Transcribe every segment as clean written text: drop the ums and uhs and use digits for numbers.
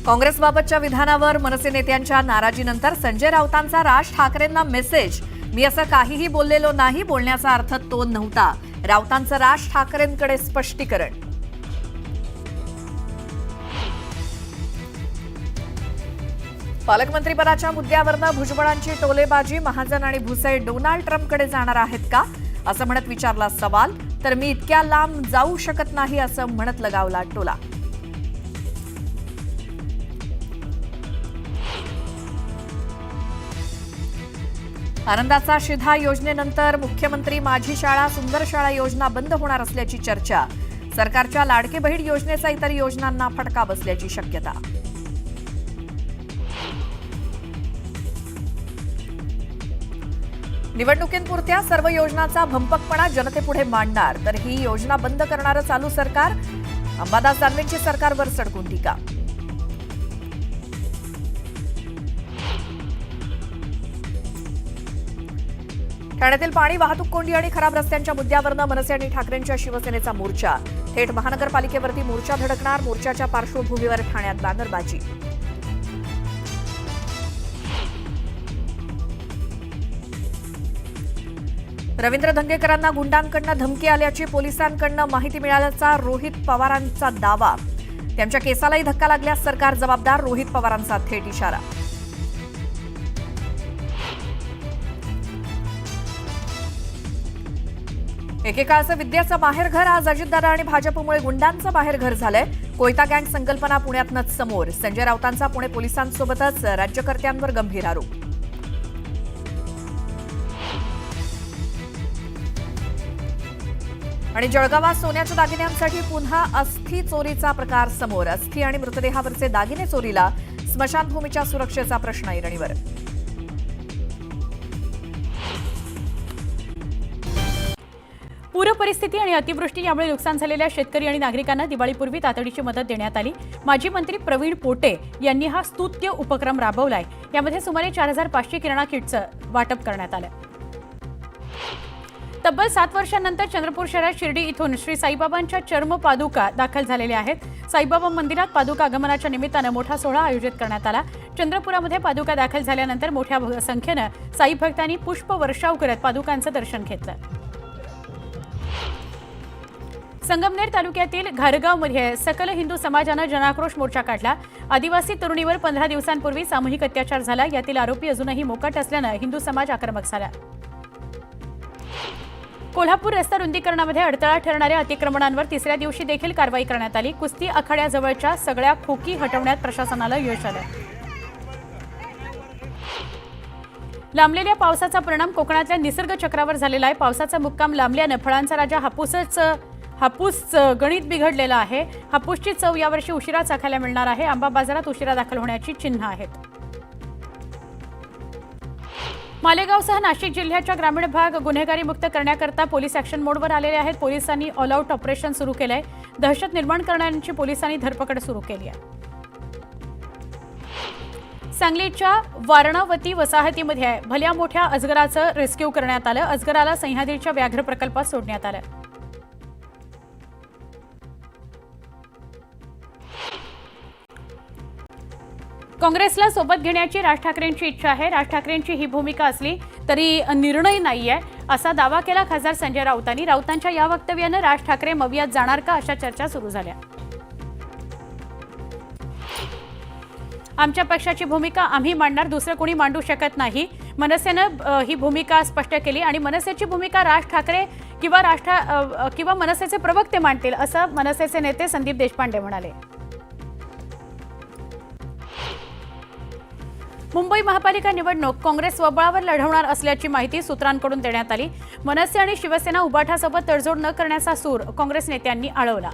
काँग्रेसबाबतच्या विधानावर मनसे नेत्यांच्या नाराजीनंतर संजय राऊतांचा राज ठाकरेंना मेसेज. मी असं काहीही बोललेलो नाही, बोलण्याचा अर्थ तो नव्हता. राऊतांचं राज ठाकरेंकडे स्पष्टीकरण. पालकमंत्रीपदाच्या मुद्द्यावरनं भुजबळांची टोलेबाजी. महाजन आणि भुसे डोनाल्ड ट्रम्पकडे जाणार आहेत का असं म्हणत विचारला सवाल, तर मी इतक्या लांब जाऊ शकत नाही असं म्हणत लगावला टोला. आनंदाचा शिधा योजनेनंतर मुख्यमंत्री माझी शाळा सुंदर शाळा योजना बंद होणार असल्याची चर्चा. सरकारच्या लाडकी बहीण योजनेचा इतर योजनांना फटका बसल्याची शक्यता. निवडणुकींपुरत्या सर्व योजनांचा भंपकपणा जनतेपुढे मांडणार, तर ही योजना बंद करणारं चालू सरकार. अंबादास दानवेंची सरकारवर सडकून टीका. ठाण्यातील पाणी वाहतूक कोंडी आणि खराब रस्त्यांच्या मुद्द्यावरनं मनसे आणि ठाकरेंच्या शिवसेनेचा मोर्चा. थेट महानगरपालिकेवरती मोर्चा धडकणार. मोर्चाच्या पार्श्वभूमीवर ठाण्यात बॅनरबाजी. रवींद्र धंगेकरांना गुंडांकडनं धमकी आल्याची पोलिसांकडनं माहिती मिळाल्याचा रोहित पवारांचा दावा. त्यांच्या केसालाही धक्का लागल्यास सरकार जबाबदार. रोहित पवारांचा थेट इशारा. एकेकाळचं विद्याचं बाहेरघर आज अजितदादा आणि भाजपमुळे गुंडांचं बाहेरघर झालंय. कोयता गँग संकल्पना पुण्यातनंच समोर. संजय राऊतांचा पुणे पोलिसांसोबतच राज्यकर्त्यांवर गंभीर आरोप. आणि जळगावात सोन्याच्या दागिन्यांसाठी पुन्हा अस्थि चोरीचा प्रकार समोर. अस्थि आणि मृतदेहावरचे दागिने चोरीला. स्मशानभूमीच्या सुरक्षेचा प्रश्न ऐरणीवर. पूर परिस्थिती आणि अतिवृष्टी यामुळे नुकसान झालेल्या शेतकरी आणि नागरिकांना दिवाळीपूर्वी तातडीची मदत देण्यात आली. माजी मंत्री प्रवीण पोटे यांनी हा स्तुत्य उपक्रम राबवलाय. यामध्ये सुमारे 4500 किराणा किटचं वाटप करण्यात आलं. तब्बल 7 वर्षांनंतर चंद्रपूर शहरात शिर्डी इथून श्री साईबाबांच्या चर्म पादुका दाखल झालेल्या आहेत. साईबाबा मंदिरात पादुका आगमनाच्या निमित्तानं मोठा सोहळा आयोजित करण्यात आला. चंद्रपुरामध्ये पादुका दाखल झाल्यानंतर मोठ्या संख्येनं साई भक्तांनी पुष्पवर्षाव करत पादुकांचं दर्शन घेतलं. संगमनेर तालुक्यातील घारगावमध्ये सकल हिंदू समाजानं जनाक्रोश मोर्चा काढला. आदिवासी तरुणीवर 15 दिवसांपूर्वी सामूहिक अत्याचार झाला. यातील आरोपी अजूनही मोकाट असल्यानं हिंदू समाज आक्रमक झाला. कोल्हापूर रस्ता रुंदीकरणामध्ये अडथळा ठरणाऱ्या अतिक्रमणांवर तिसऱ्या दिवशी देखील कारवाई करण्यात आली. कुस्ती आखाड्याजवळच्या सगळ्या खोकी हटवण्यात प्रशासनाला यश आलं. लांबलेल्या पावसाचा परिणाम कोकणातल्या निसर्ग चक्रावर झालेला आहे. पावसाचा मुक्काम लांबल्यानं फळांचा राजा हापूस गणित बिघडलेलं आहे. हापूसची चव यावर्षी उशिरा चाखायला मिळणार आहे. आंबा बाजारात उशिरा दाखल होण्याची चिन्ह आहेत. मालेगावसह नाशिक जिल्ह्याच्या ग्रामीण भाग गुन्हेगारी मुक्त करण्याकरता पोलीस ॲक्शन मोडवर आलेले आहेत. पोलिसांनी ऑल आऊट ऑपरेशन सुरू केलंय. दहशत निर्माण करणाऱ्यांची पोलिसांनी धरपकड सुरू केली आहे. सांगलीच्या वारणावती वसाहतीमध्ये भल्या मोठ्या अजगराचं रेस्क्यू करण्यात आलं. अजगराला सह्याद्रीच्या व्याघ्र प्रकल्पात सोडण्यात आलं. काँग्रेसला सोबत घेण्याची राज ठाकरेंची इच्छा आहे. राज ठाकरेंची ही भूमिका असली तरी निर्णय नाहीये असा दावा केला खासदार संजय राऊतांनी. राऊतांच्या या वक्तव्यानं राज ठाकरे मवियात जाणार का अशा चर्चा सुरू झाल्या. आमच्या पक्षाची भूमिका आम्ही मांडणार, दुसरं कोणी मांडू शकत नाही. मनसेनं ही भूमिका स्पष्ट केली आणि मनसेची भूमिका राज ठाकरे किंवा मनसेचे प्रवक्ते मांडतील असं मनसेचे नेते संदीप देशपांडे म्हणाले. मुंबई महापालिका निवडणूक काँग्रेस स्वबळावर लढवणार असल्याची माहिती सूत्रांकडून देण्यात आली. मनसे आणि शिवसेना उबाठासोबत तडजोड न करण्याचा सूर काँग्रेस नेत्यांनी आळवला.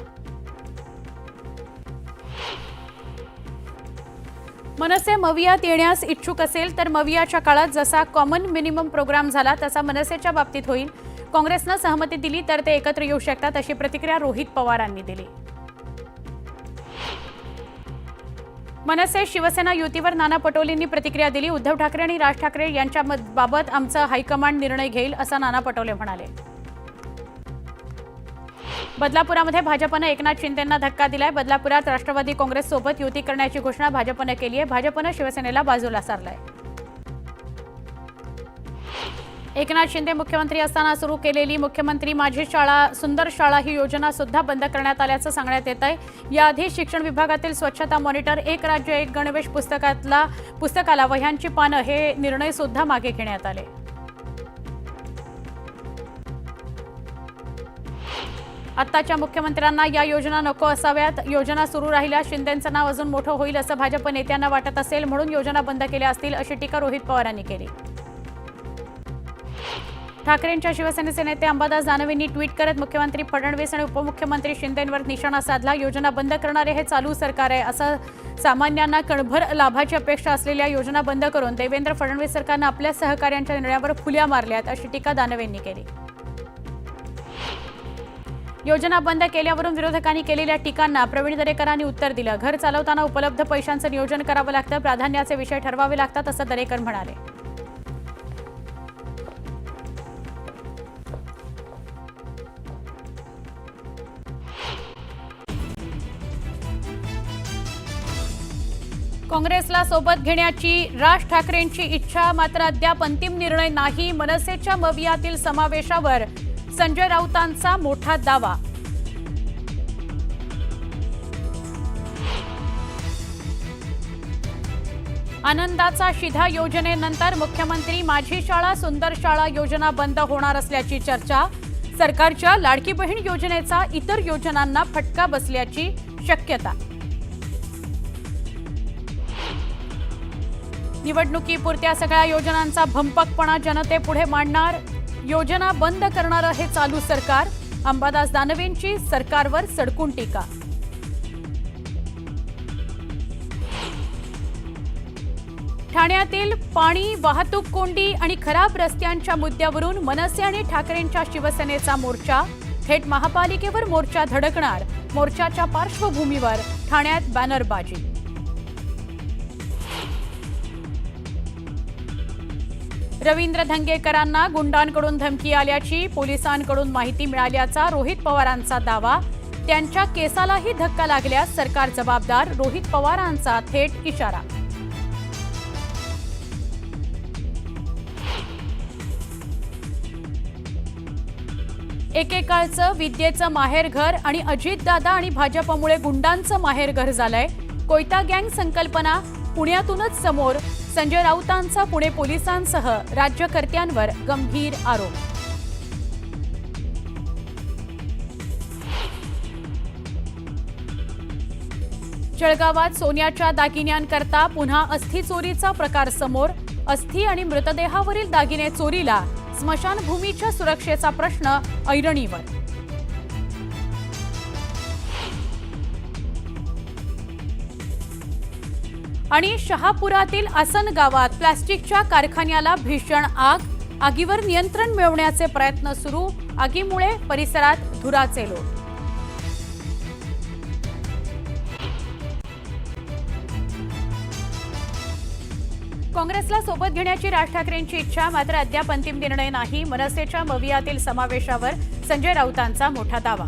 मनसे मवियात येण्यास इच्छुक असेल तर मवियाच्या काळात जसा कॉमन मिनिमम प्रोग्राम झाला तसा मनसेच्या बाबतीत होईल. काँग्रेसनं सहमती दिली तर ते एकत्र येऊ शकतात अशी प्रतिक्रिया रोहित पवारांनी दिली. मनसे शिवसेना युतीवर नाना पटोलेंनी प्रतिक्रिया दिली. उद्धव ठाकरे आणि राज ठाकरे यांच्या बाबत आमचा हायकमांड निर्णय घेईल असं नाना पटोले म्हणाले. बदलापुरामध्ये भाजपनं एकनाथ शिंदेंना धक्का दिलाय. बदलापुरात राष्ट्रवादी काँग्रेस सोबत युती करण्याची घोषणा भाजपनं केली आहे. भाजपनं शिवसेनेला बाजूला सारलंय. एकनाथ शिंदे मुख्यमंत्री असताना सुरू केलेली मुख्यमंत्री माझी शाळा सुंदर शाळा ही योजना सुद्धा बंद करण्यात आल्याचं सांगण्यात येत आहे. याआधी शिक्षण विभागातील स्वच्छता मॉनिटर एक राज्य एक गणवेश पुस्तकाला वह्यांची पानं हे निर्णय सुद्धा मागे घेण्यात आले. आत्ताच्या मुख्यमंत्र्यांना या योजना नको असाव्यात. योजना सुरू राहिल्या शिंदेंचं नाव अजून मोठं होईल असं भाजप नेत्यांना वाटत असेल, म्हणून योजना बंद केल्या असतील अशी टीका रोहित पवारांनी केली. ठाकरेंच्या शिवसेनेचे नेते अंबादास दानवेंनी ट्विट करत मुख्यमंत्री फडणवीस आणि उपमुख्यमंत्री शिंदेंवर निशाणा साधला. योजना बंद करणारे हे चालू सरकार आहे असं सामान्यांना कणभर लाभाची अपेक्षा असलेल्या योजना बंद करून देवेंद्र फडणवीस सरकारनं आपल्या सहकाऱ्यांच्या निर्णयावर फुल्या मारल्यात अशी टीका दानवेंनी केली. योजना बंद केल्यावरून विरोधकांनी केलेल्या टीकांना प्रवीण दरेकरांनी उत्तर दिलं. घर चालवताना उपलब्ध पैशांचं नियोजन करावं लागतं, प्राधान्याचे विषय ठरवावे लागतात असं दरेकर म्हणाले. काँग्रेसला सोबत घेण्याची राज ठाकरेंची इच्छा, मात्र अद्याप अंतिम निर्णय नाही. मनसेच्या मवियातील समावेशावर संजय राऊतांचा मोठा दावा. आनंदाचा शिधा योजनेनंतर मुख्यमंत्री माझी शाळा सुंदर शाळा योजना बंद होणार असल्याची चर्चा. सरकारच्या लाडकी बहीण योजनेचा इतर योजनांना फटका बसल्याची शक्यता. निवडणुकीपुरत्या सगळ्या योजनांचा भंपकपणा जनतेपुढे मांडणार. योजना बंद करणारं हे चालू सरकार. अंबादास दानवेंची सरकारवर सडकून टीका. ठाण्यातील पाणी वाहतूक कोंडी आणि खराब रस्त्यांच्या मुद्द्यावरून मनसे आणि ठाकरेंच्या शिवसेनेचा मोर्चा. थेट महापालिकेवर मोर्चा धडकणार. मोर्चाच्या पार्श्वभूमीवर ठाण्यात बॅनरबाजी. रवींद्र धंगेकरांना गुंडांकडून धमकी आल्याची पोलिसांकडून माहिती मिळाल्याचा रोहित पवारांचा दावा. त्यांच्या केसालाही धक्का लागल्यास सरकार जबाबदार. रोहित पवारांचा थेट इशारा. एकेकाळचं विद्येचं माहेरघर आणि अजितदादा आणि भाजपमुळे गुंडांचं माहेरघर झालंय. कोयता गँग संकल्पना पुण्यातूनच समोर. संजय राऊतांचा पुणे पोलिसांसह राज्यकर्त्यांवर गंभीर आरोप. जळगावात सोन्याच्या दागिन्यांकरता पुन्हा अस्थि चोरीचा प्रकार समोर. अस्थि आणि मृतदेहावरील दागिने चोरीला. स्मशानभूमीच्या सुरक्षेचा प्रश्न ऐरणीवर. आणि शहापुरातील आसन गावात प्लास्टिकच्या कारखान्याला भीषण आग. आगीवर नियंत्रण मिळवण्याचे प्रयत्न सुरू. आगीमुळे परिसरात धुराचे लोट. काँग्रेसला सोबत घेण्याची राज ठाकरेंची इच्छा, मात्र अद्याप अंतिम निर्णय नाही. मनसेच्या मवियातील समावेशावर संजय राऊतांचा मोठा दावा.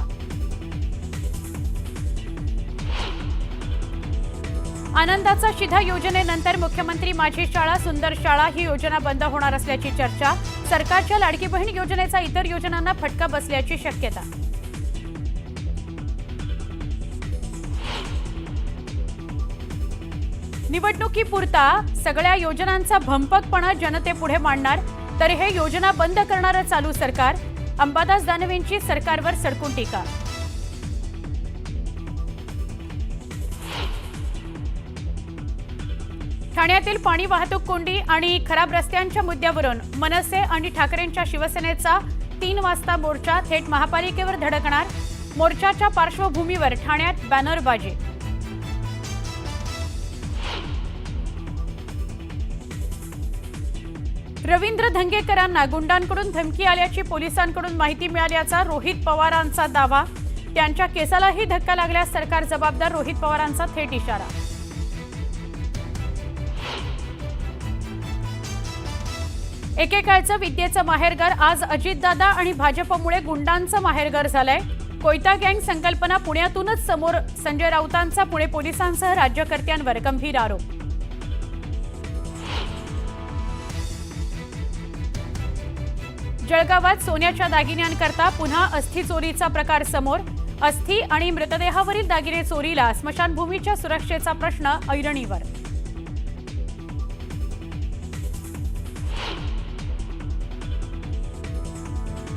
आनंदाचा शिधा योजनेनंतर मुख्यमंत्री माझी शाळा सुंदर शाळा ही योजना बंद होणार असल्याची चर्चा. सरकारच्या लाडकी बहीण योजनेचा इतर योजनांना फटका बसल्याची शक्यता. निवडणुकीपुरता सगळ्या योजनांचा भंपकपणा जनतेपुढे मांडणार. तर हे योजना बंद करणारं चालू सरकार. अंबादास दानवेंची सरकारवर सडकून टीका. ठाण्यातील पाणी वाहतूक कोंडी आणि खराब रस्त्यांच्या मुद्द्यावरून मनसे आणि ठाकरेंच्या शिवसेनेचा 3 वाजता मोर्चा. थेट महापालिकेवर धडकणार. मोर्चाच्या पार्श्वभूमीवर ठाण्यात बॅनरबाजी. रवींद्र धंगेकरांना गुंडांकडून धमकी आल्याची पोलिसांकडून माहिती मिळाल्याचा रोहित पवारांचा दावा. त्यांच्या केसालाही धक्का लागल्यास सरकार जबाबदार. रोहित पवारांचा थेट इशारा. एकेकाळचं विद्येचं माहेरघर आज अजितदादा आणि भाजपमुळे गुंडांचं माहेरघर झालंय. कोयता गँग संकल्पना पुण्यातूनच समोर, संजय राऊतांचा पुणे पोलिसांसह राज्यकर्त्यांवर गंभीर आरोप. जळगावात सोन्याच्या दागिन्यांकरता पुन्हा अस्थि चोरीचा प्रकार समोर. अस्थि आणि मृतदेहावरील दागिने चोरीला स्मशानभूमीच्या सुरक्षेचा प्रश्न ऐरणीवर.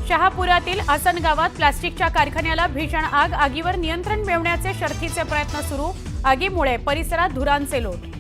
शहापुरातील आसन गावात प्लास्टिकच्या कारखान्याला भीषण आग. आगीवर नियंत्रण मिळवण्याचे शर्थीचे प्रयत्न सुरू. आगीमुळे परिसरात धुरांचे लोट.